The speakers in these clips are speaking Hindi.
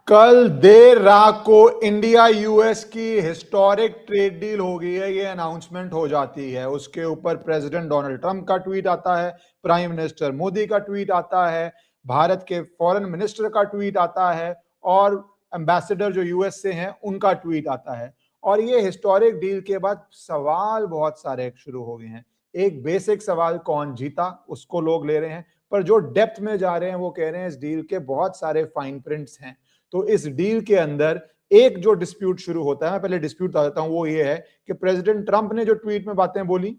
कल देर रात को इंडिया यूएस की हिस्टोरिक ट्रेड डील हो गई है, ये अनाउंसमेंट हो जाती है। उसके ऊपर प्रेसिडेंट डोनाल्ड ट्रंप का ट्वीट आता है, प्राइम मिनिस्टर मोदी का ट्वीट आता है, भारत के फॉरेन मिनिस्टर का ट्वीट आता है और एम्बेसडर जो यूएस से हैं उनका ट्वीट आता है। और ये हिस्टोरिक डील के बाद सवाल बहुत सारे शुरू हो गए हैं। एक बेसिक सवाल, कौन जीता, उसको लोग ले रहे हैं, पर जो डेप्थ में जा रहे हैं वो कह रहे हैं इस डील के बहुत सारे फाइन प्रिंट्स हैं। तो इस डील के अंदर एक जो डिस्प्यूट शुरू होता है, मैं पहले डिस्प्यूट बता देता हूं, वो ये है कि प्रेसिडेंट ट्रंप ने जो ट्वीट में बातें बोली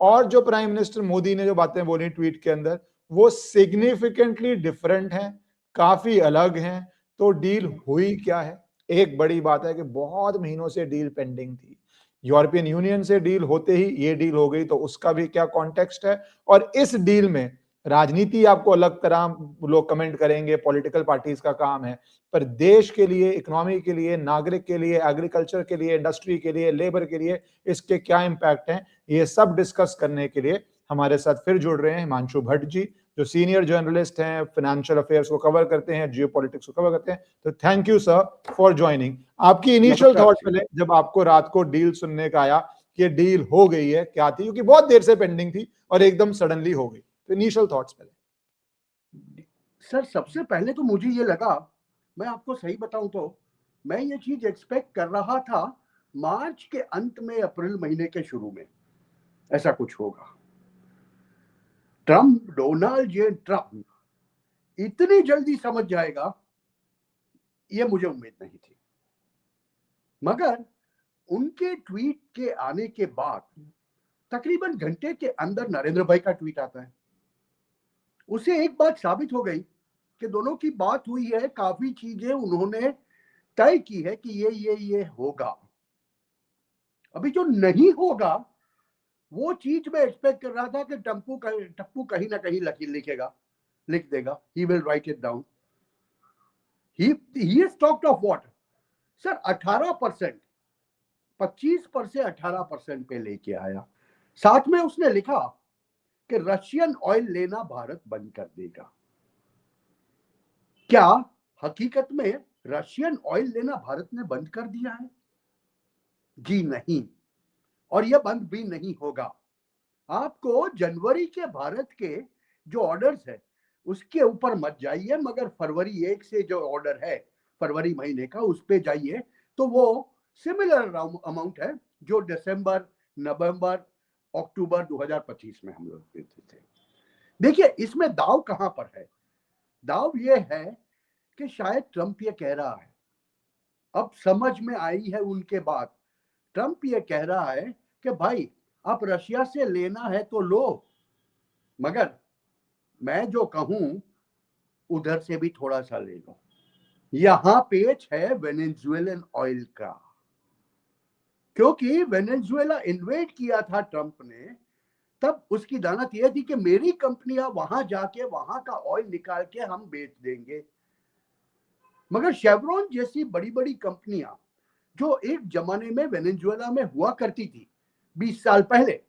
और जो प्राइम मिनिस्टर मोदी ने जो बातें बोली ट्वीट के अंदर, वो सिग्निफिकेंटली डिफरेंट हैं, काफी अलग हैं। तो डील हुई क्या है? एक बड़ी बात है कि बहुत महीनों से डील पेंडिंग थी। यूरोपियन यूनियन से डील होते ही ये डील हो गई, तो उसका भी क्या कॉन्टेक्स्ट है? और इस डील में राजनीति आपको अलग तरह लोग कमेंट करेंगे, पॉलिटिकल पार्टीज का काम है, पर देश के लिए, इकोनॉमी के लिए, नागरिक के लिए, एग्रीकल्चर के लिए, इंडस्ट्री के लिए, लेबर के लिए इसके क्या इंपैक्ट हैं, ये सब डिस्कस करने के लिए हमारे साथ फिर जुड़ रहे हैं हिमांशु भट्ट जी, जो सीनियर जर्नलिस्ट हैं, फाइनेंशियल अफेयर्स को कवर करते हैं, जियो पॉलिटिक्स को कवर करते हैं। तो thank you sir for joining. आपकी इनिशियल थॉट पहले, जब आपको रात को डील सुनने का आया कि डील हो गई है, क्या थी? क्योंकि बहुत देर से पेंडिंग थी और एकदम सडनली हो गई, तो इनिशियल थॉट्स पहले। सर, सबसे पहले तो मुझे ये लगा, मैं आपको सही बताऊं तो मैं ये चीज एक्सपेक्ट कर रहा था मार्च के अंत में, अप्रैल महीने के शुरू में ऐसा कुछ होगा। डोनाल्ड जे ट्रंप इतनी जल्दी समझ जाएगा, ये मुझे उम्मीद नहीं थी। मगर उनके ट्वीट के आने के बाद तकरीबन घंटे के अंदर नरेंद्र भाई का ट्वीट आता है। उसे एक बात साबित हो गई कि दोनों की बात हुई है, काफी चीजें उन्होंने तय की है कि ये होगा। अभी जो नहीं होगा वो चीज मैं एक्सपेक्ट कर रहा था कि टप्पू कहीं ना कहीं लिखेगा, लिख देगा, he will write it down. He is talked of what sir, 18%, 25 पर से 18% पे लेके आया। साथ में उसने लिखा कि रशियन ऑयल लेना भारत बंद कर देगा। क्या हकीकत में रशियन ऑयल लेना भारत ने बंद कर दिया है? जी नहीं, और यह बंद भी नहीं होगा। आपको जनवरी के भारत के जो ऑर्डर्स है उसके ऊपर मत जाइए, मगर फरवरी 1 से जो ऑर्डर है फरवरी महीने का, उस पे जाइए तो वो सिमिलर अमाउंट है जो दिसंबर, नवंबर, अक्टूबर 2025 में हम लोग देते थे। देखिए, इसमें दाव कहां पर है? दाव ये है कि शायद ट्रंप ये कह रहा है, अब समझ में आई है उनके बाद, ट्रंप ये कह रहा है कि भाई आप रशिया से लेना है तो लो, मगर मैं जो कहूं उधर से भी थोड़ा सा ले लो। यहां पेच है वेनेजुएलन ऑयल का, क्योंकि वेनेजुएला इन्वेड किया था ट्रंप ने, तब उसकी दानत यह थी कि मेरी कंपनियां वहां जाके वहां का ऑयल निकाल के हम बेच देंगे। मगर शेवरॉन जैसी बड़ी बड़ी कंपनियां जो एक जमाने में वेनेजुएला में हुआ करती थी 20 साल पहले,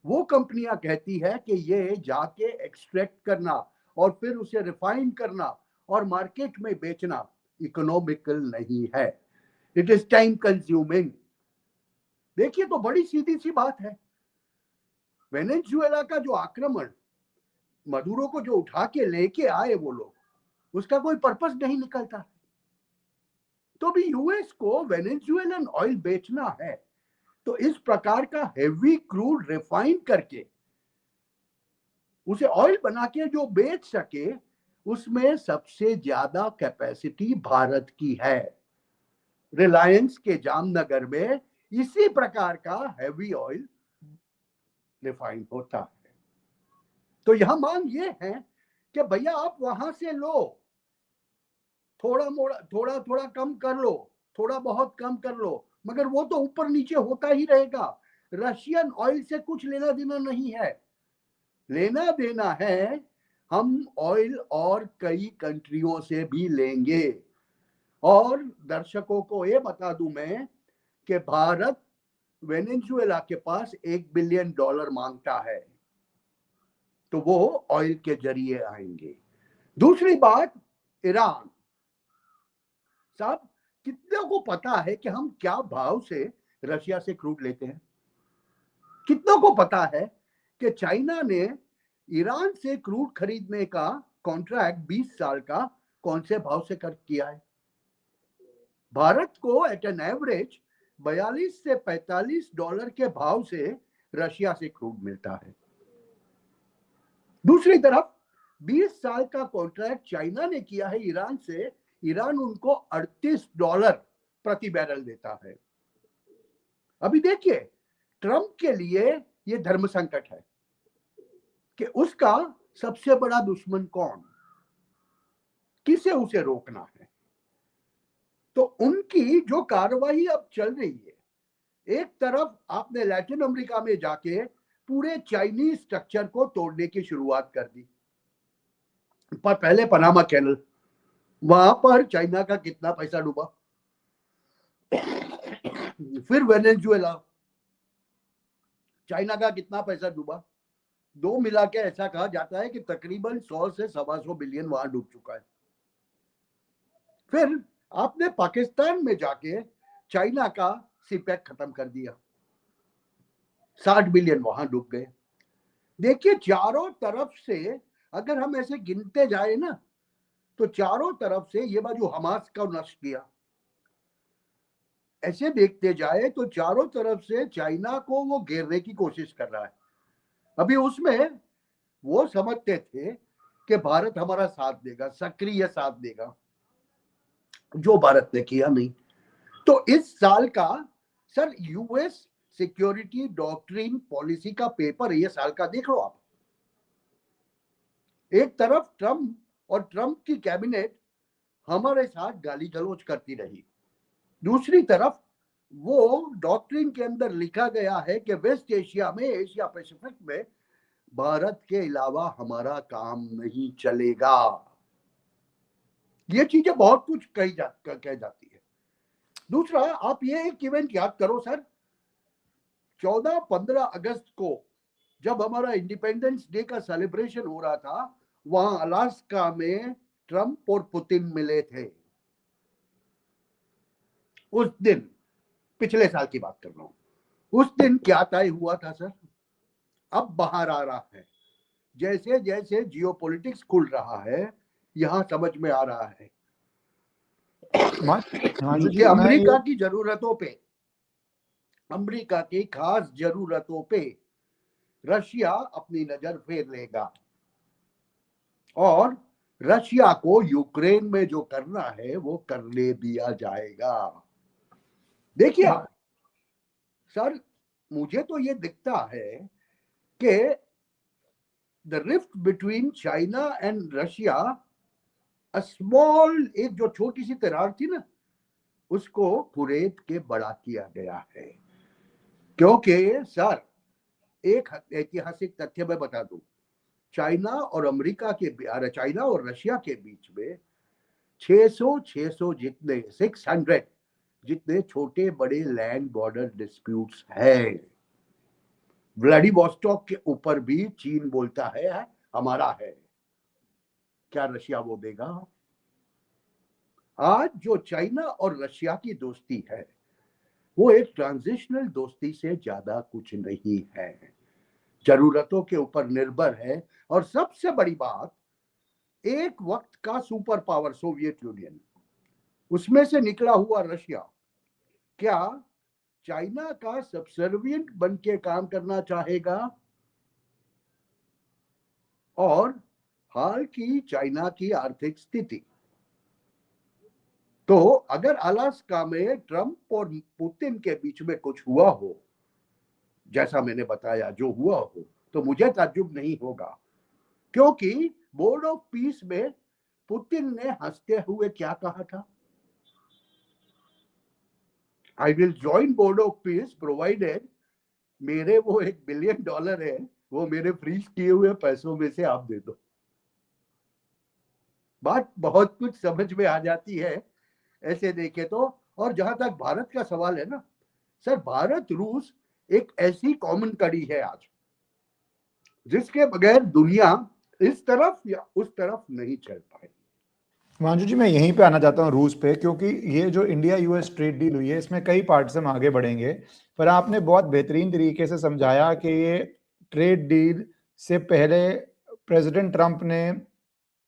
वो कंपनियां कहती है कि ये जाके एक्सट्रैक्ट करना और फिर उसे रिफाइन करना और मार्केट में बेचना इकोनॉमिकल नहीं है, इट इज टाइम कंज्यूमिंग। देखिए, तो बड़ी सीधी सी बात है, वेनेजुएला का जो आक्रमण, मदुरो को जो उठा के लेके आए वो लोग, उसका कोई पर्पस नहीं निकलता। तो भी यूएस को वेनेजुएलन ऑयल बेचना है तो इस प्रकार का हेवी क्रूड रिफाइन करके उसे ऑयल बना के जो बेच सके, उसमें सबसे ज्यादा कैपेसिटी भारत की है। रिलायंस के जामनगर में इसी प्रकार का हेवी ऑयल रिफाइन होता है। तो यहां मांग ये है कि भैया आप वहां से लो, थोड़ा थोड़ा कम कर लो, थोड़ा बहुत कम कर लो, मगर वो तो ऊपर नीचे होता ही रहेगा। रशियन ऑयल से कुछ लेना देना नहीं है, लेना देना है हम ऑयल और कई कंट्रियों से भी लेंगे। और दर्शकों को ये बता दूं मैं कि भारत वेनेजुएला के पास $1 बिलियन मांगता है, तो वो ऑयल के जरिए आएंगे। दूसरी बात, ईरान साहब कितने को पता है कि हम क्या भाव से रशिया से क्रूड लेते हैं? कितनों को पता है कि चाइना ने ईरान से क्रूड खरीदने का कॉन्ट्रैक्ट 20 साल का कौन से भाव से कर किया है? भारत को एट एन एवरेज 42 से 45 डॉलर के भाव से रशिया से क्रूड मिलता है। दूसरी तरफ 20 साल का कॉन्ट्रैक्ट चाइना ने किया है ईरान से, ईरान उनको 38 डॉलर प्रति बैरल देता है। अभी देखिए, ट्रंप के लिए यह धर्म संकट है कि उसका सबसे बड़ा दुश्मन कौन, किसे उसे रोकना है। तो उनकी जो कार्रवाई अब चल रही है, एक तरफ आपने लैटिन अमेरिका में जाके पूरे चाइनीज स्ट्रक्चर को तोड़ने की शुरुआत कर दी। पर पहले पनामा कैनल, वहां पर चाइना का कितना पैसा डूबा, फिर वेनेजुएला, चाइना का कितना पैसा डूबा, दो मिला के ऐसा कहा जाता है कि तकरीबन 100 से 125 बिलियन वहां डूब चुका है। फिर आपने पाकिस्तान में जाके चाइना का सीपैक खत्म कर दिया, 60 बिलियन वहां डूब गए। देखिए, चारों तरफ से अगर हम ऐसे गिनते जाए ना, तो चारों तरफ से ये बाजू हमास का नष्ट किया, ऐसे देखते जाए तो चारों तरफ से चाइना को वो घेरने की कोशिश कर रहा है। अभी उसमें वो समझते थे कि भारत हमारा साथ देगा, सक्रिय साथ देगा, जो भारत ने किया नहीं। तो इस साल का sir US security doctrine policy का पेपर ये साल का देख लो आप। एक तरफ ट्रंप और ट्रंप की कैबिनेट हमारे साथ गाली गलौज करती रही, दूसरी तरफ वो डॉक्ट्रिन के अंदर लिखा गया है कि वेस्ट एशिया में, एशिया पैसिफिक में भारत के अलावा हमारा काम नहीं चलेगा। ये चीजें बहुत कुछ कह जाती है। दूसरा, आप ये एक इवेंट याद करो सर, 14-15 अगस्त को जब हमारा इंडिपेंडेंस डे का सेलिब्रेशन हो रहा था, वहां अलास्का में ट्रंप और पुतिन मिले थे। उस दिन, पिछले साल की बात कर रहा हूं, उस दिन क्या तय हुआ था सर? अब बाहर आ रहा है, जैसे जैसे जियोपॉलिटिक्स खुल रहा है, यहां समझ में आ रहा है कि अमेरिका की जरूरतों पे, अमेरिका की खास जरूरतों पे रशिया अपनी नजर फेर लेगा और रशिया को यूक्रेन में जो करना है वो करने दिया जाएगा। देखिए आप सर, मुझे तो ये दिखता है कि the rift between China and Russia, a small, एक जो छोटी सी दरार थी ना, उसको कुरेद के बड़ा किया गया है। क्योंकि सर, एक ऐतिहासिक तथ्य मैं बता दूं, चाइना और अमेरिका के, चाइना और रशिया के बीच में 600 जितने, 600 जितने छोटे बड़े लैंड बॉर्डर डिस्प्यूट्स हैं। व्लादिवोस्टॉक के ऊपर भी चीन बोलता है हमारा है, क्या रशिया वो देगा? आज जो चाइना और रशिया की दोस्ती है वो एक ट्रांजिशनल दोस्ती से ज्यादा कुछ नहीं है, जरूरतों के ऊपर निर्भर है। और सबसे बड़ी बात, एक वक्त का सुपर पावर सोवियत यूनियन, उसमें से निकला हुआ रशिया क्या चाइना का सबसर्विएंट बन के काम करना चाहेगा? और हाल की चाइना की आर्थिक स्थिति, तो अगर अलास्का में ट्रंप और पुतिन के बीच में कुछ हुआ हो, जैसा मैंने बताया जो हुआ हो, तो मुझे ताज्जुब नहीं होगा। क्योंकि बोर्ड ऑफ पीस में पुतिन ने हंसते हुए क्या कहा था? I will join board of peace provided मेरे वो $1 बिलियन है, वो मेरे फ्रीज किए हुए पैसों में से आप दे दो। बात बहुत कुछ समझ में आ जाती है ऐसे देखे तो। और जहां तक भारत का सवाल है ना सर, भारत रूस एक ऐसी कॉमन कड़ी है आज, जिसके बगैर दुनिया इस तरफ या उस तरफ नहीं चल पाएगी। मांजू जी, मैं यहीं पे आना चाहता हूँ रूस पे, क्योंकि ये जो इंडिया यूएस ट्रेड डील हुई है इसमें कई पार्ट्स हम आगे बढ़ेंगे, पर आपने बहुत बेहतरीन तरीके से समझाया कि ये ट्रेड डील से पहले प्रेसिडेंट ट्रंप ने,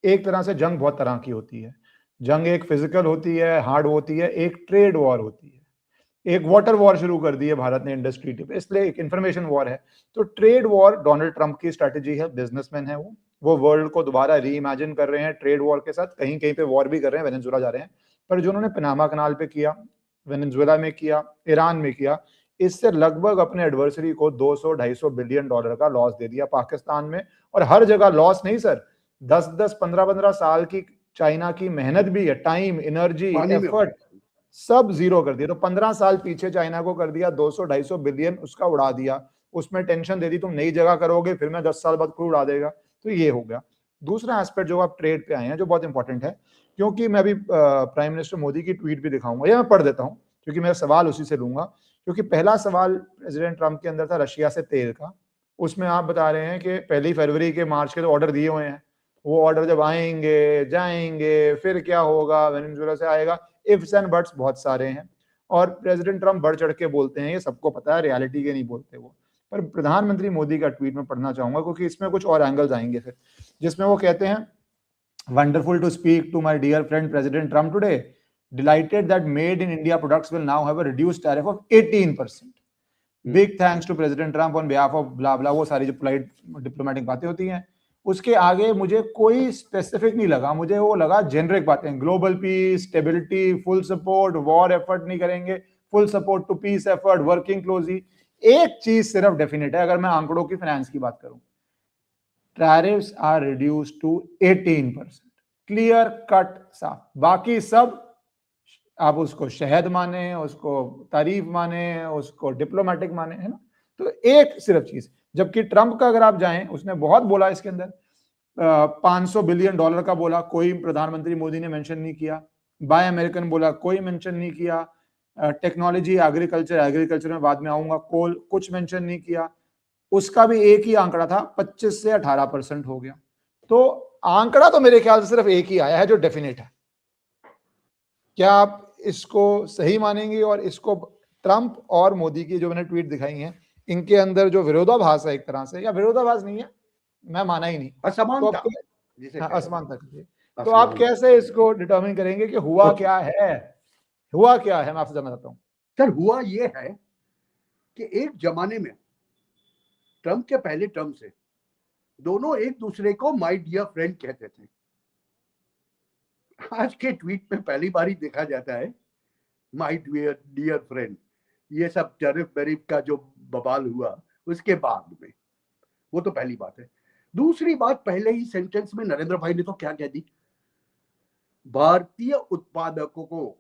एक तरह से जंग बहुत तरह की होती है। जंग एक फिजिकल होती है, हार्ड होती है, एक ट्रेड वॉर होती है। एक वाटर वॉर शुरू कर दी है भारत ने इंडस्ट्री पे, इसलिए एक इंफॉर्मेशन वॉर है। तो ट्रेड वॉर डोनाल्ड ट्रंप की स्ट्रेटेजी है, बिजनेसमैन है वो वर्ल्ड को दोबारा री इमेजिन कर रहे हैं ट्रेड वॉर के साथ। कहीं कहीं पे वॉर भी कर रहे हैं, वेनेजुएला जा रहे हैं, पर जो उन्होंने पनामा कनाल पे किया, वेनेजुएला में किया, ईरान में किया, इससे लगभग अपने एडवर्सरी को 200-250 बिलियन डॉलर का लॉस दे दिया पाकिस्तान में। और हर जगह लॉस नहीं सर, 10-10, 15-15 साल की चाइना की मेहनत भी है, टाइम, एनर्जी, पानी में हो एफर्ट, सब जीरो कर दिया। तो 15 साल पीछे चाइना को कर दिया, 200-250 बिलियन उसका उड़ा दिया। उसमें टेंशन दे दी, तुम नई जगह करोगे फिर मैं 10 साल बाद कोई उड़ा देगा। तो ये हो गया। दूसरा एस्पेक्ट जो आप ट्रेड पे आए हैं, जो बहुत इंपॉर्टेंट है, क्योंकि मैं अभी प्राइम मिनिस्टर मोदी की ट्वीट भी दिखाऊंगा, या मैं पढ़ देता हूं क्योंकि मेरा सवाल उसी से लूंगा। क्योंकि पहला सवाल प्रेसिडेंट ट्रंप के अंदर था रशिया से तेल का। उसमें आप बता रहे हैं कि 1 फरवरी के मार्च के तो ऑर्डर दिए हुए हैं, वो ऑर्डर जब आएंगे जाएंगे फिर क्या होगा, वेनेजुएला से आएगा, इफ्स एंड बट्स बहुत सारे हैं। और प्रेसिडेंट ट्रंप बढ़ चढ़ के बोलते हैं, ये सबको पता है, रियलिटी के नहीं बोलते वो। पर प्रधानमंत्री मोदी का ट्वीट में पढ़ना चाहूंगा, क्योंकि इसमें कुछ और एंगल्स आएंगे फिर, जिसमें वो कहते हैं, wonderful to speak to my dear friend President Trump today, delighted that made in India products will now have a reduced tariff of 18%। Big thanks to President Trump on behalf of blah blah, वो सारी जो पोलाइट डिप्लोमेटिक बातें होती हैं। उसके आगे मुझे कोई स्पेसिफिक नहीं लगा, मुझे वो लगा जेनरिक बातें, global peace, stability, full support, war effort नहीं करेंगे, full support to peace effort, working closely. एक चीज सिर्फ डेफिनेट है, अगर मैं आंकड़ों की फाइनेंस की बात करूं, tariffs are reduced to 18%, clear cut साफ। बाकी सब आप उसको शहद माने, उसको तारीफ माने, उसको डिप्लोमेटिक माने, है ना। तो एक सिर्फ चीज, जबकि ट्रंप का अगर आप जाएं, उसने बहुत बोला इसके अंदर, 500 बिलियन डॉलर का बोला, कोई प्रधानमंत्री मोदी ने मेंशन नहीं किया। बाय अमेरिकन बोला, कोई मेंशन नहीं किया। टेक्नोलॉजी, एग्रीकल्चर में बाद में आऊंगा, कोल, कुछ मेंशन नहीं किया। उसका भी एक ही आंकड़ा था, 25 से 18% हो गया। तो आंकड़ा तो मेरे ख्याल से सिर्फ एक ही आया है जो डेफिनेट है। क्या आप इसको सही मानेंगे? और इसको ट्रंप और मोदी की जो मैंने ट्वीट दिखाई हैं, इनके अंदर जो विरोधाभास है, एक तरह से, या विरोधाभास नहीं है, मैं माना ही नहीं, तो असमानता अब जिसे असमानता करिए, तो आप कैसे इसको डिटर्मिन करेंगे कि हुआ क्या है? हुआ क्या है, मैं आपसे जानना चाहता हूं। सर, हुआ ये है कि एक जमाने में ट्रंप के पहले टर्म से दोनों एक दूसरे को माय डियर फ्रेंड कहते थे। आज के ट्वीट में पहली बार ही देखा जाता है माय डियर फ्रेंड। ये सब टैरिफ बैरिफ का जो बवाल हुआ उसके बाद में, वो तो पहली बात है। दूसरी बात, पहले ही सेंटेंस में नरेंद्र भाई ने तो क्या कह दी, भारतीय उत्पादकों को,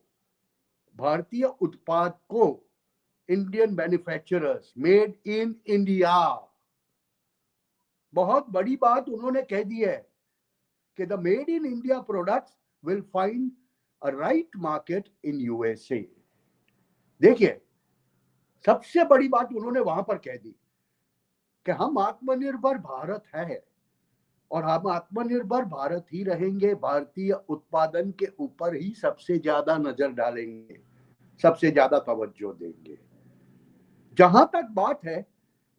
भारतीय उत्पाद को, Indian manufacturers, made in India. बहुत बड़ी बात उन्होंने कह दी है कि the made in India products will find a right market in USA. देखिए, सबसे बड़ी बात उन्होंने वहां पर कह दी कि हम आत्मनिर्भर भारत है और हम आत्मनिर्भर भारत ही रहेंगे, भारतीय उत्पादन के ऊपर ही सबसे ज्यादा नजर डालेंगे, सबसे ज्यादा तवज्जो देंगे। जहां तक बात है,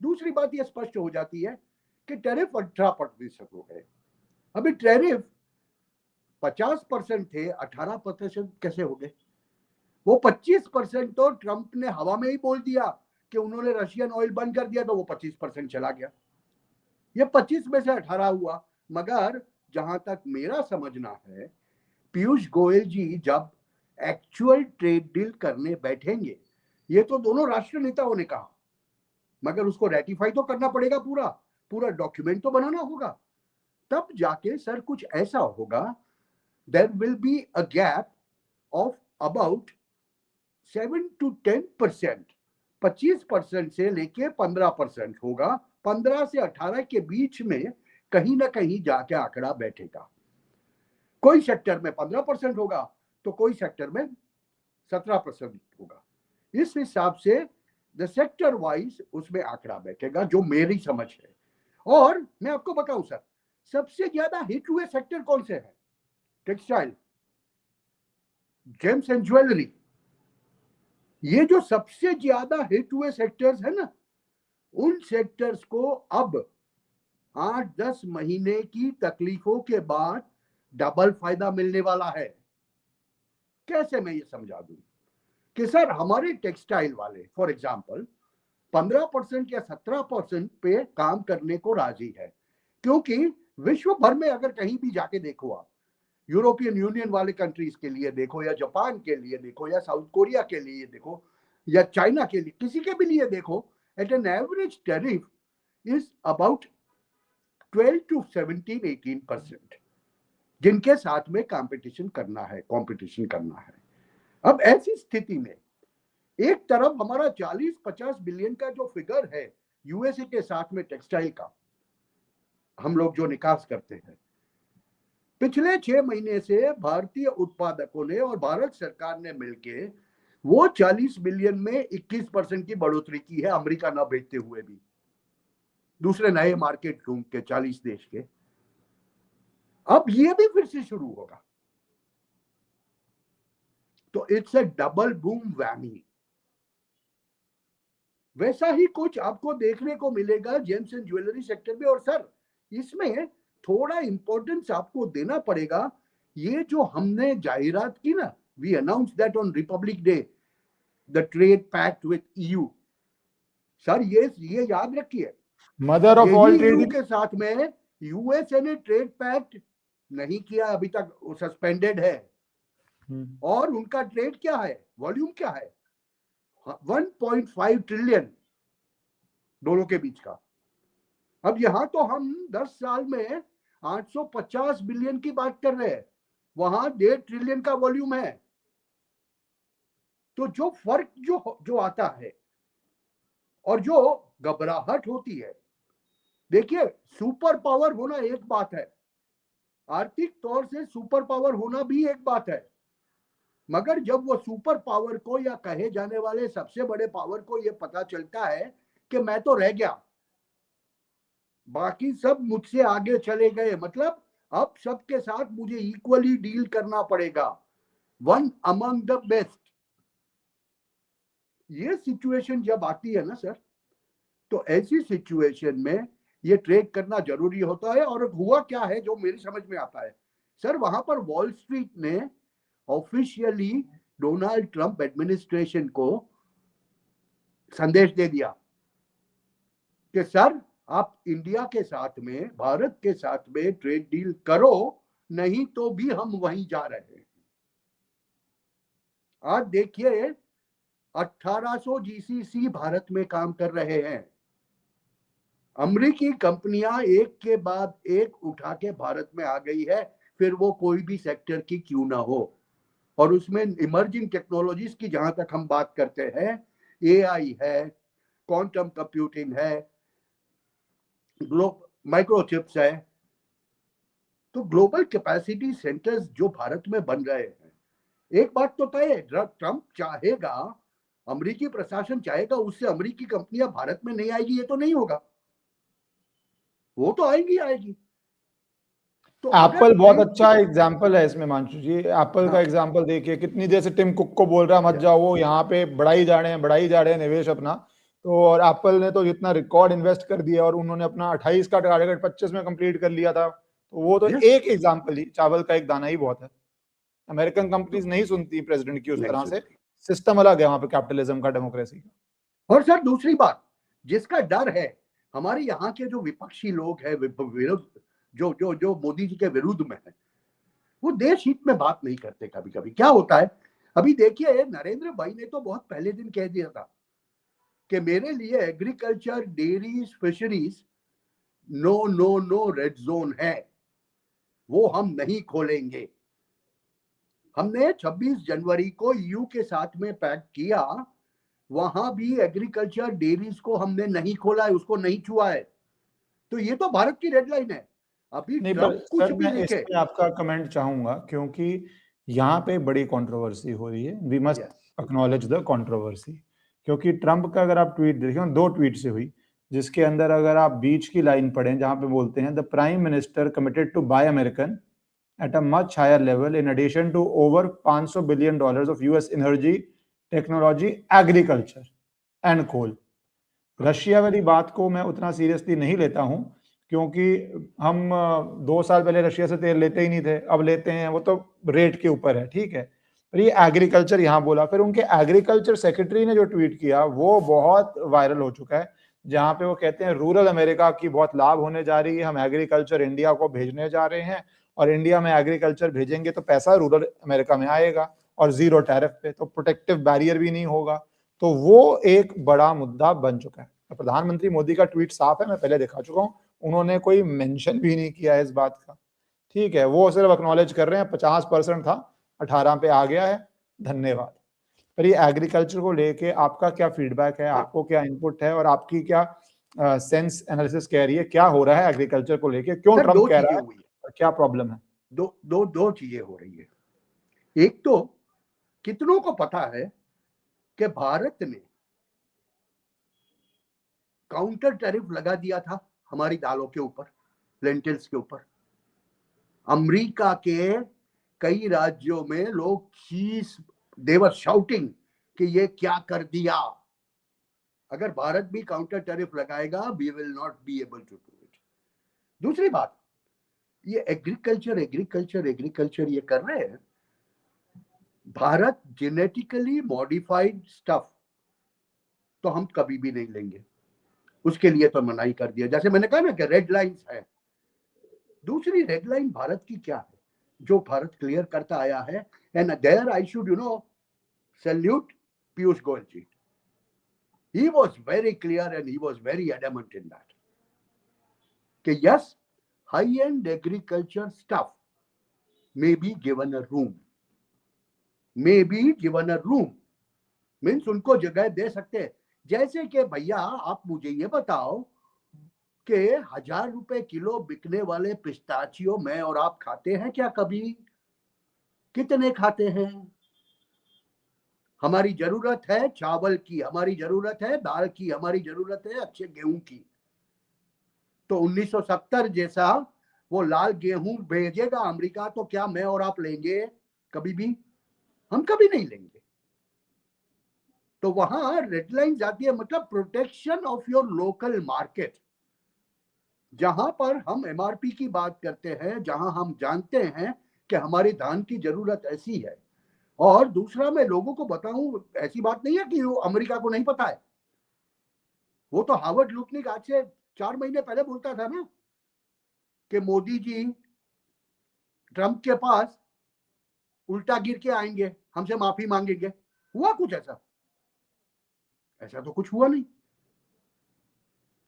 दूसरी बात यह स्पष्ट हो जाती है कि टैरिफ 18% हो गए। अभी टैरिफ 50% थे, 18% कैसे हो गए? वो 25% तो ट्रंप ने हवा में ही बोल दिया कि उन्होंने रशियन ऑयल बंद कर दिया, तो वो 25% चला गया। ये 25 में से 18 हुआ। मगर जहां तक मेरा समझना है, पीयूष गोयल जी जब एक्चुअल ट्रेड डील करने बैठेंगे, ये तो दोनों राष्ट्र नेताओं ने कहा, मगर उसको रेटिफाई तो करना पड़ेगा, पूरा पूरा डॉक्यूमेंट तो बनाना होगा। तब जाके सर कुछ ऐसा होगा, there will be a gap of about 7 to 10%, 25% से लेके 15% होगा। 15 से 18 के बीच में कहीं ना कहीं जाके आंकड़ा बैठेगा। कोई सेक्टर में 15% होगा तो कोई सेक्टर में 17% होगा। इस हिसाब से द सेक्टर वाइज उसमें आंकड़ा बैठेगा, जो मेरी समझ है। और मैं आपको बताऊं सर, सबसे ज्यादा हिट हुए सेक्टर कौन से हैं? टेक्सटाइल, जेम्स एंड ज्वेलरी, ये जो सबसे ज्यादा हिट हुए सेक्टर्स है ना, उन सेक्टर्स को अब 8-10 महीने की तकलीफों के बाद डबल फायदा मिलने वाला है। कैसे मैं ये समझा दूं कि सर हमारे टेक्सटाइल वाले फॉर एग्जांपल 15% या 17% पे काम करने को राजी है, क्योंकि विश्व भर में अगर कहीं भी जाके देखो आप, यूरोपियन यूनियन वाले कंट्रीज के लिए देखो, या जापान के लिए देखो, या साउथ कोरिया के लिए देखो, या चाइना के लिए, किसी के भी लिए देखो, at an average tariff is about 12 to 17-18% जिनके साथ में कंपटीशन करना है। अब ऐसी स्थिति में एक तरफ हमारा 40-50 बिलियन का जो फिगर है यूएसए के साथ में टेक्सटाइल का, हम लोग जो निकास करते हैं, पिछले 6 महीने से भारतीय उत्पादकों ने और भारत सरकार ने मिलके वो 40 बिलियन में 21% की बढ़ोतरी की है, अमेरिका ना बेचते हुए भी, दूसरे नए मार्केट ढूंढ के 40 देश के। अब ये भी फिर से शुरू होगा, तो it's a double boom whammy. वैसा ही कुछ आपको देखने को मिलेगा जेम्स एंड ज्वेलरी सेक्टर में। और सर इसमें थोड़ा इंपॉर्टेंस आपको देना पड़ेगा, ये जो हमने जाहिरात की ना, we announce that on Republic Day the trade pact with EU. Sir ये याद रखिए, mother of all EU trade. के साथ में यूएसए ने ट्रेड पैक्ट नहीं किया अभी तक, सस्पेंडेड है। और उनका ट्रेड क्या है, वॉल्यूम क्या है, 1.5 ट्रिलियन दोनों के बीच का। अब यहां तो हम 10 साल में 850 बिलियन की बात कर रहे हैं, वहां 1.5 ट्रिलियन का वॉल्यूम है। तो जो फर्क जो आता है और जो घबराहट होती है, देखिए सुपर पावर होना एक बात है, आर्थिक तौर से सुपर पावर होना भी एक बात है, मगर जब वो सुपर पावर को या कहे जाने वाले सबसे बड़े पावर को ये पता चलता है कि मैं तो रह गया, बाकी सब मुझसे आगे चले गए, मतलब अब सबके साथ मुझे इक्वली डील करना पड़ेगा, वन अमंग द बेस्ट, ये सिचुएशन जब आती है ना सर, तो ऐसी सिचुएशन में ये ट्रेड करना जरूरी होता है। और हुआ क्या है जो मेरी समझ में आता है सर, वहां पर वॉल स्ट्रीट ने ऑफिशियली डोनाल्ड ट्रंप एडमिनिस्ट्रेशन को संदेश दे दिया कि सर आप इंडिया के साथ में, भारत के साथ में ट्रेड डील करो, नहीं तो भी हम वहीं जा रहे हैं। आज देखिए 1800 जीसीसी भारत में काम कर रहे हैं, अमेरिकी कंपनियां एक के बाद एक उठा के भारत में आ गई है, फिर वो कोई भी सेक्टर की क्यों ना हो। और उसमें इमर्जिंग टेक्नोलॉजीज की जहां तक हम बात करते हैं, एआई है, क्वांटम कंप्यूटिंग है, माइक्रोचिप्स है, तो ग्लोबल कैपेसिटी सेंटर्स जो भारत में बन रहे हैं। एक बात तो तय है, ट्रंप चाहेगा, अमेरिकी प्रशासन चाहेगा, उससे अमेरिकी कंपनियां भारत में नहीं आएगी, ये तो नहीं होगा, वो तो आएगी। तो एप्पल बहुत अच्छा एग्जाम्पल है इसमें मांशु जी। एप्पल हाँ, का एग्जाम्पल देखिए, कितनी देर से टिम कुक को बोल रहा है मत जाओ, वो यहाँ पे बढ़ाई जा रहे हैं निवेश अपना। तो और एप्पल ने तो जितना रिकॉर्ड इन्वेस्ट कर दिया, और उन्होंने अपना 28 का टारगेट 25 में कंप्लीट कर लिया था। तो वो तो एक एग्जाम्पल ही, चावल का एक दाना ही बहुत है। अमेरिकन कंपनीज नहीं सुनती प्रेसिडेंट की उस तरह से, सिस्टम अलग है वहां पे कैपिटलिज्म का, डेमोक्रेसी का। और सर दूसरी बात, जिसका डर है, हमारे यहाँ के जो विपक्षी लोग हैं, विरोध जो मोदी जी के विरुद्ध में है, वो देश हित में बात नहीं करते। कभी कभी क्या होता है, अभी देखिए नरेंद्र भाई ने तो बहुत पहले दिन कह दिया था कि मेरे लिए agriculture, dairies, fisheries no no no red zone है, वो हम नहीं खोलेंगे। हमने 26 जनवरी को यूके के साथ में पैक्ट किया, वहां भी एग्रीकल्चर, डेयरीज को हमने नहीं खोला है, उसको नहीं छुआ है। तो ये तो भारत की रेड लाइन है। अभी नहीं, पर ट्रंप कुछ सर भी मैं लिखे, इसमें आपका कमेंट चाहूंगा, क्योंकि यहाँ पे बड़ी कंट्रोवर्सी हो रही है। We must acknowledge the controversy. क्योंकि ट्रंप का अगर आप ट्वीट देखें, 2 ट्वीट से हुई, जिसके अंदर अगर आप बीच की लाइन पढ़ें, जहां पे बोलते हैं the prime minister committed to buy American at a much higher level in addition to over $500 billion of US energy, technology, agriculture and coal. Russia वाली बात को मैं उतना सीरियसली नहीं लेता हूं, क्योंकि हम 2 साल पहले रशिया से तेल लेते ही नहीं थे, अब लेते हैं, वो तो रेट के ऊपर है, ठीक है। पर ये एग्रीकल्चर यहाँ बोला, फिर उनके एग्रीकल्चर सेक्रेटरी ने जो ट्वीट किया वो बहुत वायरल हो चुका है, जहां पे वो कहते हैं रूरल अमेरिका की बहुत लाभ होने जा रही है, हम एग्रीकल्चर इंडिया को भेजने जा रहे हैं और इंडिया में एग्रीकल्चर भेजेंगे तो पैसा रूरल अमेरिका में आएगा और जीरो टैरिफ पे, तो प्रोटेक्टिव बैरियर भी नहीं होगा। तो वो एक बड़ा मुद्दा बन चुका है। प्रधानमंत्री मोदी का ट्वीट साफ है, मैं पहले दिखा चुका हूं, उन्होंने कोई मेंशन भी नहीं किया है इस बात का, ठीक है। वो सिर्फ एक्नॉलेज कर रहे हैं 50% था, 18 पे आ गया है, धन्यवाद। पर ये एग्रीकल्चर को लेके आपका क्या फीडबैक है, आपको क्या इनपुट है और आपकी क्या सेंस एनालिसिस कह रही है, क्या हो रहा है एग्रीकल्चर को लेके, क्यों ट्रम्प कह रहा है और क्या प्रॉब्लम है? दो चीजें हो रही है। एक तो कितनों को पता है कि भारत ने काउंटर टैरिफ लगा दिया था हमारी दालों के ऊपर, लेंटिल्स के ऊपर। अमेरिका के कई राज्यों में लोग दे वर शाउटिंग कि ये क्या कर दिया। अगर भारत भी काउंटर टैरिफ लगाएगा, we will not be able to do it. दूसरी बात, ये एग्रीकल्चर ये कर रहे हैं। भारत जेनेटिकली मॉडिफाइड स्टफ तो हम कभी भी नहीं लेंगे, उसके लिए तो मनाही कर दिया। जैसे मैंने कहा ना कि रेड लाइंस है। दूसरी रेड लाइन भारत की क्या है, जो भारत क्लियर करता आया है, and there I should salute Piyush Goyal ji. He was very clear and he was very adamant in that. कि yes, high-end agriculture stuff may be given a room. Means उनको जगह दे सकते हैं। जैसे कि भैया आप मुझे ये बताओ कि 1000 रुपए किलो बिकने वाले पिस्ताचियो मैं और आप खाते हैं क्या कभी? कितने खाते हैं? हमारी जरूरत है चावल की, हमारी जरूरत है दाल की, हमारी जरूरत है अच्छे गेहूं की। तो 1970 जैसा वो लाल गेहूं भेजेगा अमेरिका, तो क्या मैं और आप लेंगे कभी भी? हम कभी नहीं लेंगे। तो वहां रेड लाइन जाती है, मतलब protection of your local market. जहां पर हम एमआरपी की बात करते हैं, जहां हम जानते हैं कि हमारी धान की जरूरत ऐसी है। और दूसरा, मैं लोगों को बताऊं, ऐसी बात नहीं है कि वो अमेरिका को नहीं पता है। वो तो हार्वर्ड लुटनिक आज से 4 महीने पहले बोलता था ना कि मोदी जी ट्रंप के पास उल्टा गिर के आएंगे, हमसे माफी मांगेंगे। हुआ कुछ ऐसा? ऐसा तो कुछ हुआ नहीं।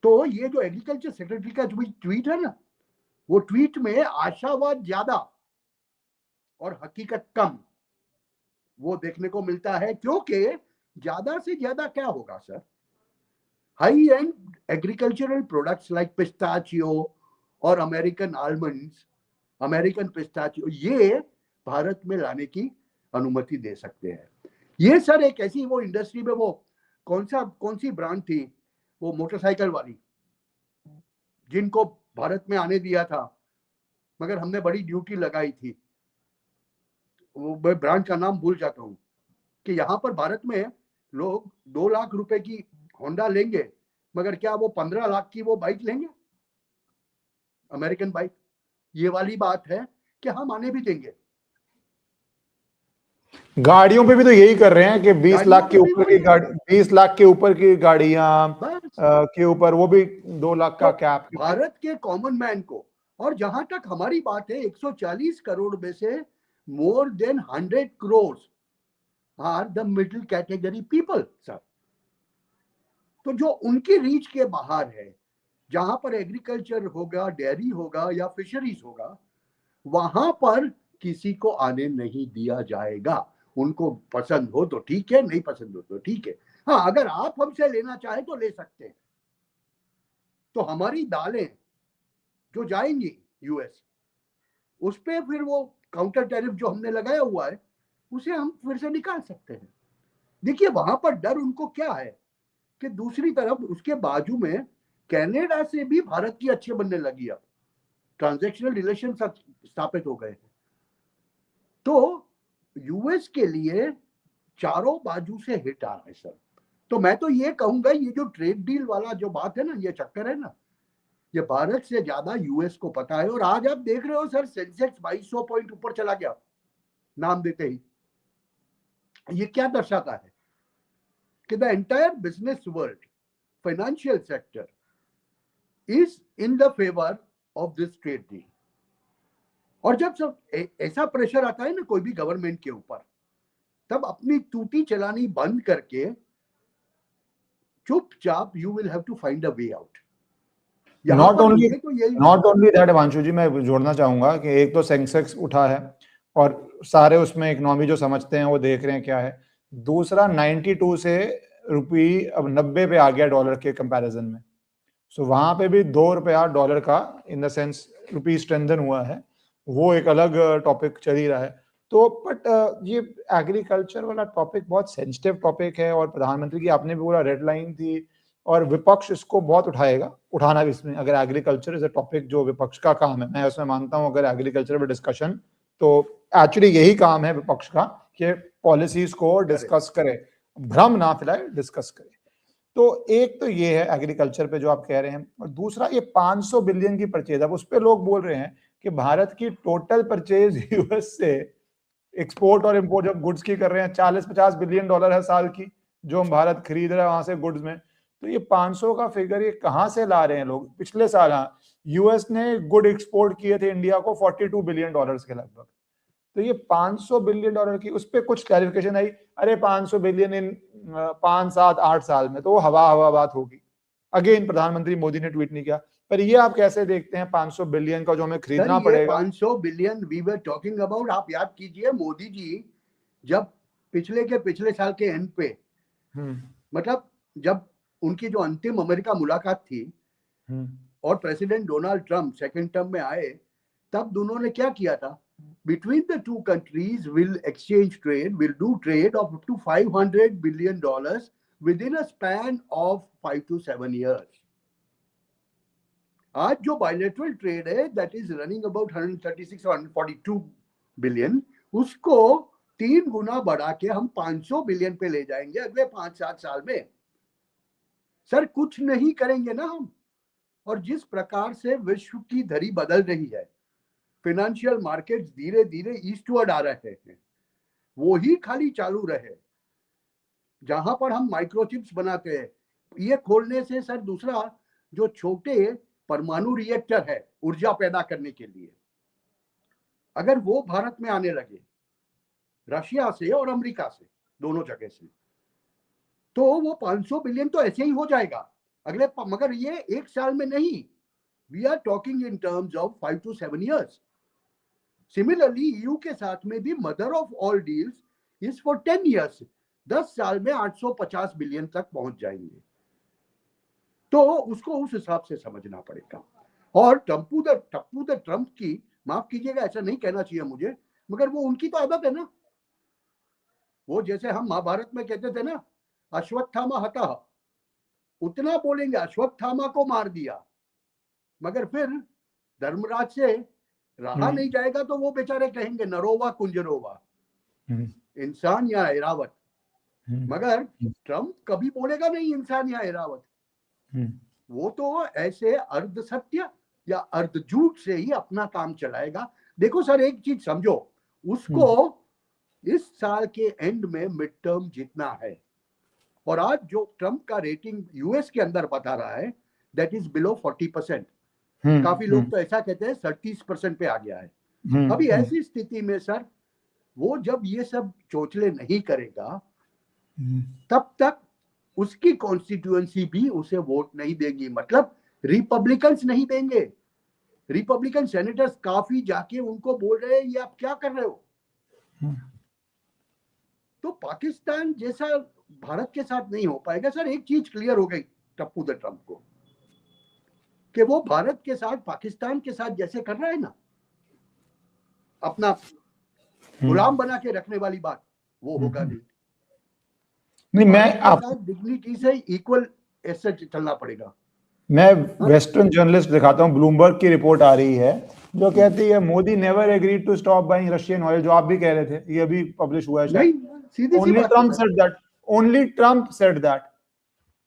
तो ये जो एग्रीकल्चर सेक्रेटरी का जो ट्वीट है ना, वो ट्वीट में आशावाद ज्यादा और हकीकत कम वो देखने को मिलता है। क्योंकि ज्यादा से ज्यादा क्या होगा sir, high and agricultural products like pistachio और अमेरिकन आलमंड्स, अमेरिकन पिस्ताचियो, ये भारत में लाने की अनुमति दे सकते हैं। ये सर एक ऐसी वो इंडस्ट्री में, वो कौन सी ब्रांड थी वो मोटरसाइकिल वाली, जिनको भारत में आने दिया था मगर हमने बड़ी ड्यूटी लगाई थी, वो ब्रांड का नाम भूल जाता हूं, कि यहां पर भारत में लोग 2 लाख रुपए की होंडा लेंगे, मगर क्या वो 15 लाख की वो बाइक लेंगे, अमेरिकन बाइक? ये वाली बात है कि हम आने भी देंगे। गाड़ियों पे भी तो यही कर रहे हैं कि 20 लाख के ऊपर की गाड़ी, 20 लाख के ऊपर की गाड़ियां के ऊपर वो भी 2 लाख का कैप भारत के कॉमन मैन को। और जहां तक हमारी बात है, 140 करोड़ में से more than 100 crore are the middle category people sir. तो जो उनकी रीच के बाहर है, जहां पर एग्रीकल्चर होगा, डेयरी होगा या फिशरीज होगा, वहां पर किसी को आने नहीं दिया जाएगा। उनको पसंद हो तो ठीक है, नहीं पसंद हो तो ठीक है। हाँ, अगर आप हमसे लेना चाहे तो ले सकते हैं। तो हमारी दालें जो जाएंगी यूएस, उस पे फिर वो काउंटर टैरिफ जो हमने लगाया हुआ है, उसे हम फिर से निकाल सकते हैं। देखिए, वहां पर डर उनको क्या है कि दूसरी तरफ उसके बाजू में कनाडा से भी भारत की अच्छे बनने लगी। अब ट्रांजैक्शनल रिलेशन स्थापित हो गए हैं। तो यूएस के लिए चारों बाजू से हिट आ रहा है सर। तो मैं तो ये कहूंगा, ये जो ट्रेड डील वाला जो बात है ना, ये चक्कर है ना, ये भारत से ज्यादा यूएस को पता है। और आज आप देख रहे हो सर, सेंसेक्स 2200 पॉइंट ऊपर चला गया नाम देते ही। ये क्या दर्शाता है कि the entire business world, financial sector is in the favour of this trade deal. और जब सब ऐसा प्रेशर आता है ना कोई भी गवर्नमेंट के ऊपर, तब अपनी टूटी चलानी बंद करके चुपचाप you will have to find a way out. Not only that Himanshu ji, मैं जोड़ना चाहूंगा कि एक तो सेंसेक्स उठा है और सारे उसमें इकोनॉमी जो समझते हैं वो देख रहे हैं क्या है। दूसरा 92 से रुपये अब 90 पे आ गया डॉलर के कंपैरिजन में। सो वहां पे भी $2 डॉलर का in the sense rupee strengthen हुआ है, वो एक अलग टॉपिक चल ही रहा है। तो बट ये एग्रीकल्चर वाला टॉपिक बहुत सेंसिटिव टॉपिक है और प्रधानमंत्री की आपने भी बोला रेड लाइन थी और विपक्ष इसको बहुत उठाना भी इसमें, अगर एग्रीकल्चर इज अ टॉपिक जो विपक्ष का काम है, मैं उसमें मानता हूं अगर एग्रीकल्चर पे डिस्कशन, तो एक्चुअली यही काम है विपक्ष का कि पॉलिसीज को डिस्कस करे, भ्रम ना फैलाए, डिस्कस करे। तो एक तो ये है एग्रीकल्चर पे जो आप कह रहे हैं, और दूसरा ये 500 बिलियन की परचेज, अब उस पे लोग बोल रहे हैं कि भारत की टोटल परचेज यूएस से एक्सपोर्ट और इंपोर्ट जब गुड्स की कर रहे हैं 40-50 बिलियन डॉलर है साल की जो हम भारत खरीद रहे हैं वहां से गुड्स में। तो ये 500 का फिगर ये कहां से ला रहे हैं लोग? पिछले साल यूएस ने गुड एक्सपोर्ट किए थे इंडिया को 42 बिलियन डॉलर्स के लगभग। तो ये 500 बिलियन डॉलर की उस पर कुछ क्लैरिफिकेशन आई, अरे 500 बिलियन इन 5, 7, 8 साल में, तो वो हवा बात होगी। अगेन प्रधानमंत्री मोदी ने ट्वीट नहीं किया, पर ये आप कैसे देखते हैं 500 बिलियन का जो हमें खरीदना पड़ेगा? 500 billion we were talking about, आप याद कीजिए मोदी जी जब पिछले साल के एंड पे, मतलब जब उनकी जो अंतिम अमेरिका मुलाकात थी और president Donald Trump second term में आए, तब दोनों ने क्या किया था, between the two countries will exchange trade, will do trade of up to $500 billion within a span of 5 to 7 years. आज जो bilateral trade है that is running about 136 or 142 billion, उसको 3 गुना बढ़ा के हम 500 बिलियन पे ले जाएंगे अगले 5-7 साल में। सर कुछ नहीं करेंगे ना हम। और जिस प्रकार से विश्व की धरी बदल रही है, फाइनेंशियल मार्केट्स धीरे धीरे ईस्टवर्ड आ रहे हैं, वो ही खाली चालू रहे। जहां पर हम माइक्रोचिप्स बनाते हैं, ये खोलने से सर दूसरा जो छोटे परमाणु रिएक्टर है ऊर्जा पैदा करने के लिए, अगर वो भारत में आने लगे रशिया से और अमेरिका से, दोनों जगह से, तो वो 500 बिलियन तो ऐसे ही हो जाएगा अगले, मगर ये एक साल में नहीं, we are talking in terms of 5 to 7 years। Similarly EU के साथ में भी mother of all deals is for 10 years, 10 साल में 850 बिलियन तक पहुंच जाएंगे। तो उसको उस हिसाब से समझना पड़ेगा। और टप्पू द ट्रंप की, माफ कीजिएगा ऐसा नहीं कहना चाहिए मुझे, मगर वो उनकी तो आदत है ना, वो जैसे हम महाभारत में कहते थे ना, अश्वत्थामा हतः, उतना बोलेंगे अश्वत्थामा को मार दिया, मगर फिर धर्मराज से रहा नहीं जाएगा तो वो बेचारे कहेंगे नरोवा कुंजरोवा, इंसान या ऐरावत। मगर ट्रंप कभी बोलेगा नहीं इंसान या ऐरावत, वो तो ऐसे अर्ध सत्य या अर्ध झूठ से ही अपना काम चलाएगा। देखो सर एक चीज समझो, उसको इस साल के एंड में मिड टर्म जीतना है, और आज जो ट्रंप का रेटिंग यूएस के अंदर बता रहा है दैट इज बिलो 40%। काफी लोग तो ऐसा कहते हैं 30% पे आ गया है। अभी ऐसी स्थिति में सर वो जब ये सब चोचले नहीं करेगा, तब तक उसकी कॉन्स्टिट्यूएंसी भी उसे वोट नहीं देगी, मतलब रिपब्लिकन्स नहीं देंगे। रिपब्लिकन सेनेटर्स काफी जाके उनको बोल रहे हैं ये आप क्या कर रहे हो। तो पाकिस्तान जैसा भारत के साथ नहीं हो पाएगा। सर एक चीज क्लियर हो गई टप्पू द ट्रंप को, कि वो भारत के साथ पाकिस्तान के साथ जैसे कर रहा है ना, अपना गुलाम बना के रखने वाली बात, वो होगा नहीं। मैं आप डिग्निटी से इक्वल ऐसे चलना पड़ेगा। मैं वेस्टर्न जर्नलिस्ट दिखाता हूं, ब्लूमबर्ग की रिपोर्ट आ रही है जो कहती है Modi never agreed to stop buying Russian oil, जो आप भी कह रहे थे, ये अभी पब्लिश हुआ है शायद। नहीं, सीधी सी ओनली बात ट्रम्प है। Said that, only Trump said that.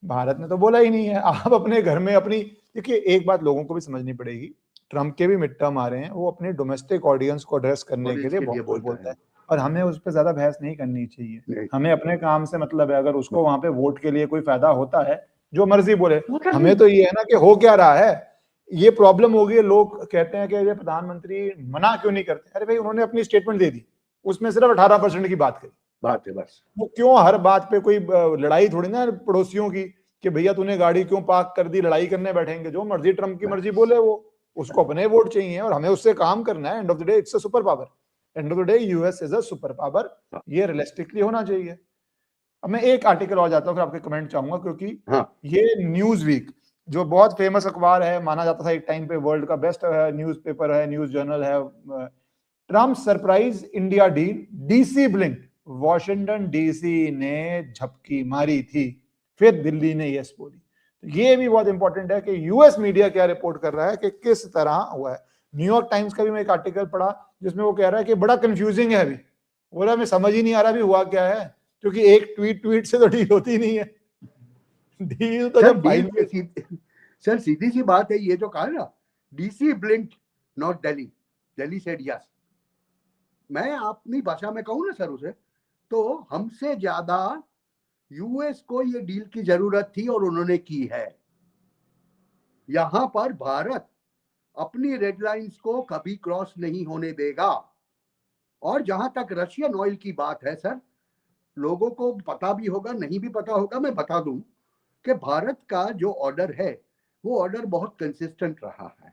Bharat ने तो बोला ही नहीं है। आप अपने घर में अपनी, देखिए एक बात लोगों को भी समझनी पड़ेगी, ट्रम्प के भी मिड टर्म आ रहे हैं, वो अपने डोमेस्टिक ऑडियंस को एड्रेस करने के लिए बहुत कुछ बोलता है, और हमें उस पर ज्यादा बहस नहीं करनी चाहिए। हमें अपने काम से मतलब है, अगर उसको वहां पे वोट के लिए कोई फायदा होता है, जो मर्जी बोले। हमें तो ये है ना कि हो क्या रहा है, ये प्रॉब्लम हो गई है। लोग कहते हैं कि ये प्रधानमंत्री मना क्यों नहीं करते। अरे भाई, उन्होंने अपनी स्टेटमेंट दे दी, उसमें सिर्फ 18% की बात करी, बात है बस। वो क्यों हर बात पे कोई लड़ाई थोड़ी ना पड़ोसियों की, कि भैया तूने गाड़ी क्यों पार्क कर दी, लड़ाई करने बैठेंगे। जो मर्जी ट्रम्प की मर्जी बोले, वो उसको अपने वोट चाहिए और हमें उससे काम करना है। End of the day it's a super power, end of the day US is a super power, ये रियलिस्टिकली होना चाहिए। अब मैं एक आर्टिकल और जाता हूँ, फिर आपके कमेंट चाहूंगा, क्योंकि ये न्यूज वीक जो बहुत फेमस अखबार है, माना जाता था एक टाइम पे वर्ल्ड का बेस्ट न्यूज़पेपर है, न्यूज जर्नल है। Trump surprise India deal, DC blink, Washington DC ने झपकी मारी थी, फिर दिल्ली ने यस बोली। तो ये भी बहुत इंपॉर्टेंट है कि यूएस मीडिया क्या रिपोर्ट कर रहा है कि किस तरह हुआ है। न्यूयॉर्क टाइम्स का भी मैं एक आर्टिकल पढ़ा जिसमें वो कह रहा है कि बड़ा कंफ्यूजिंग है, अभी बोला हमें समझ ही नहीं आ रहा भी हुआ क्या है, क्योंकि एक ट्वीट से तो डील होती नहीं है। डील तो जब सर सीधी सी बात है, ये जो कहा ना, DC blink not Delhi, Delhi said yes. मैं अपनी भाषा में कहूं ना सर उसे, तो हमसे ज्यादा यूएस को ये डील की जरूरत थी और उन्होंने की है। यहां पर भारत अपनी रेड लाइंस को कभी क्रॉस नहीं होने देगा। और जहां तक रशियन ऑयल की बात है सर, लोगों को पता भी होगा, नहीं भी पता होगा, मैं बता दूं कि भारत का जो ऑर्डर है वो ऑर्डर बहुत कंसिस्टेंट रहा है,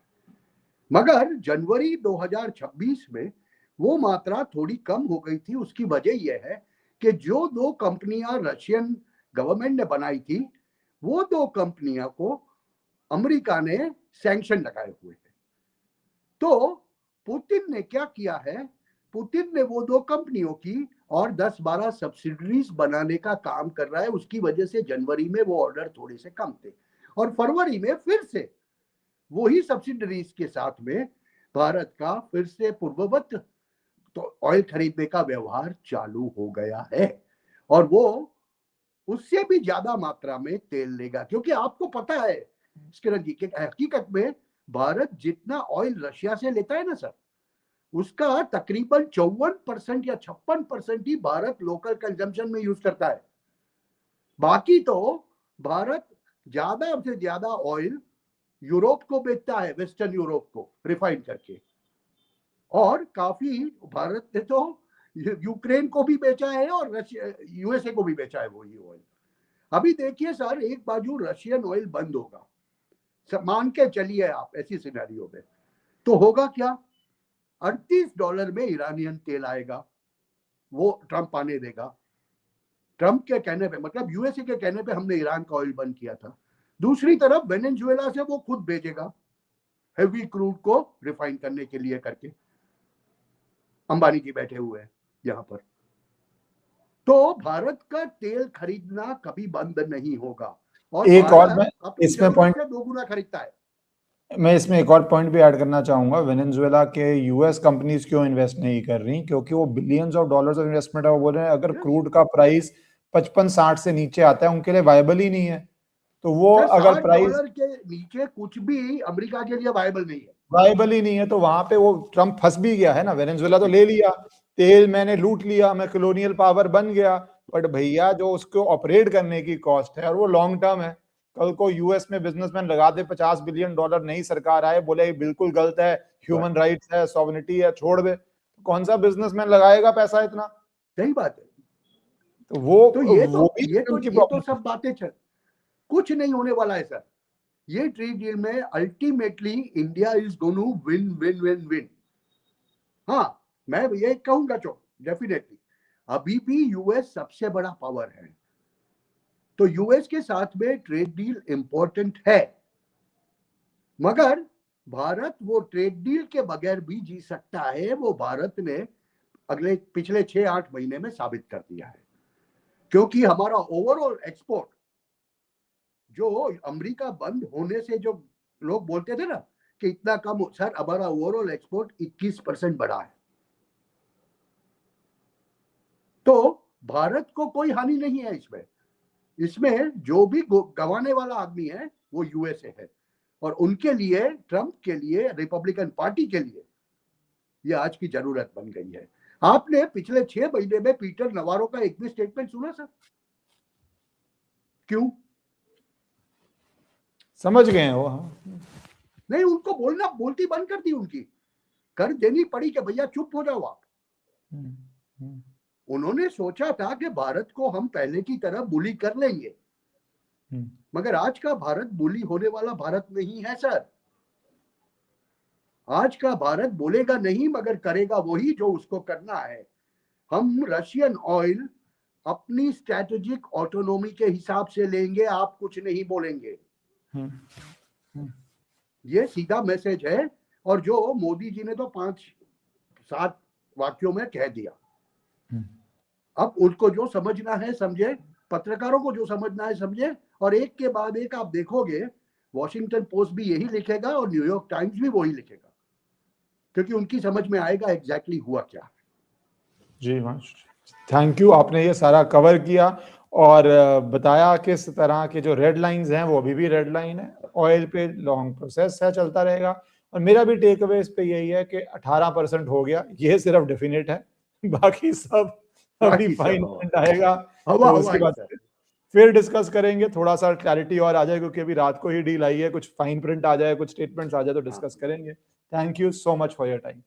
मगर जनवरी 2026 में वो मात्रा थोड़ी कम हो गई थी। उसकी वजह यह है कि जो दो कंपनियां रशियन गवर्नमेंट ने बनाई थी, वो दो कंपनियां को अमेरिका ने सैंक्शन लगाए हुए हैं। तो पुतिन ने क्या किया है, पुतिन ने वो दो कंपनियों की और 10-12 सब्सिडरीज बनाने का काम कर रहा है। उसकी वजह से जनवरी में वो ऑर्डर थोड़े से कम थे, और फरवरी में फिर से वही सब्सिडरीज के साथ में भारत का फिर से पूर्ववत तो ऑयल खरीदने का व्यवहार चालू हो गया है, और वो उससे भी ज्यादा मात्रा में तेल लेगा। क्योंकि आपको पता है हकीकत में भारत जितना ऑयल रशिया से लेता है ना सर, उसका तकरीबन 54% या 56% ही भारत लोकल कंजम्पशन में यूज करता है। बाकी तो भारत ज्यादा से ज्यादा ऑयल यूरोप को बेचता है, वेस्टर्न यूरोप को रिफाइन करके। और काफी भारत ने तो यूक्रेन को भी बेचा है और यूएसए को भी बेचा है वही ऑयल। अभी देखिए सर, एक बाजू रशियन ऑयल बंद होगा, मान के चलिए आप ऐसी सिनेरियो में, तो होगा क्या, $38 में ईरानियन तेल आएगा, वो ट्रंप आने देगा। ट्रंप के कहने पे, मतलब यूएसए के कहने पे हमने ईरान का ऑयल बंद किया था। दूसरी तरफ वेनेजुएला से वो खुद भेजेगा हेवी क्रूड को रिफाइन करने के लिए करके। अंबानी जी बैठे हुए हैं यहां पर। तो भारत का तेल खरीदना कभी बंद नहीं होगा, और एक और मैं अपनी इसमें जरूरत पॉइंट से दोगुना खरीदता है। मैं इसमें एक और पॉइंट भी ऐड करना चाहूंगा। वेनेजुएला के यूएस कंपनीज क्यों इन्वेस्ट नहीं कर रही, क्योंकि वो billions of dollars of investment है। वो बोल रहे हैं अगर क्रूड का प्राइस 55-60 से नीचे आता है उनके लिए वायबल ही नहीं है। तो वो अगर प्राइस $60 के नीचे कुछ भी अमेरिका के लिए वायबल नहीं है, वायबल ही नहीं है, तो वहां पे वो ट्रम्प फंस भी गया है ना। वेनेजुएला तो ले लिया तेल, मैंने लूट लिया, मैं कॉलोनियल पावर बन गया, बट भैया जो उसको ऑपरेट करने की कॉस्ट है और वो लॉन्ग टर्म है। कल को यूएस में बिजनेसमैन लगा दे $50 बिलियन, नई सरकार आए बोले बिल्कुल गलत है, ह्यूमन राइट्स है, सॉवरेनिटी है, छोड़ दे, तो कौन सा बिजनेसमैन लगाएगा पैसा इतना। सही बात है। तो वो तो वो भी ये प्रॉब्लम तो सब बातें चल, कुछ नहीं होने वाला है सर। ये ट्रेड डील में ultimately India is going to win win win win. हाँ, मैं ये कहूंगा चो डेफिनेटली अभी भी यूएस सबसे बड़ा पावर है, तो यूएस के साथ में ट्रेड डील इंपॉर्टेंट है, मगर भारत वो ट्रेड डील के बगैर भी जी सकता है। वो भारत ने पिछले 6-8 महीने में साबित कर दिया है, क्योंकि हमारा ओवरऑल एक्सपोर्ट जो अमेरिका बंद होने से जो लोग बोलते थे ना कि इतना कम। सर हमारा ओवरऑल एक्सपोर्ट 21% बढ़ा है, तो भारत को कोई हानि नहीं है इसमें। इसमें जो भी गंवाने वाला आदमी है वो यूएसए है, और उनके लिए, ट्रंप के लिए, रिपब्लिकन पार्टी के लिए ये आज की जरूरत बन गई है। आपने पिछले 6 महीने में पीटर नवारो का एक भी स्टेटमेंट सुना सर? क्यों? समझ गए हैं वो। नहीं, उनको बोलती बंद कर दी, उनकी कर देनी पड़ी कि भैया चुप हो जाओ आप। उन्होंने सोचा था कि भारत को हम पहले की तरह बुली कर लेंगे, मगर आज का भारत बुली होने वाला भारत नहीं है सर। आज का भारत बोलेगा नहीं मगर करेगा वही जो उसको करना है। हम रशियन ऑयल अपनी स्ट्रैटेजिक ऑटोनॉमी के हिसाब से लेंगे, आप कुछ नहीं बोलेंगे। ये सीधा मैसेज है, और जो मोदी जी ने तो 5-7 वाक्यों में कह दिया। अब उनको जो समझना है समझे, पत्रकारों को जो समझना है समझे, और एक के बाद एक आप देखोगे वॉशिंगटन पोस्ट भी यही लिखेगा और न्यूयॉर्क टाइम्स भी वही लिखेगा, क्योंकि उनकी समझ में आएगा एग्जैक्टली हुआ क्या। जी थैंक यू, आपने ये सारा कवर किया और बताया किस तरह के जो रेड लाइंस हैं वो अभी भी रेड लाइन है। ऑयल पे लॉन्ग प्रोसेस है, चलता रहेगा। और मेरा भी टेक अवे इस पे यही है कि 18% हो गया, ये सिर्फ डेफिनेट है, बाकी सब अभी फाइन प्रिंट आएगा तो उसके बाद फिर डिस्कस करेंगे, थोड़ा सा क्लैरिटी और आ जाए, क्योंकि अभी रात को ही डील आई है, कुछ फाइन प्रिंट आ जाए, कुछ स्टेटमेंट्स आ जाए तो डिस्कस करेंगे। Thank you so much for your time.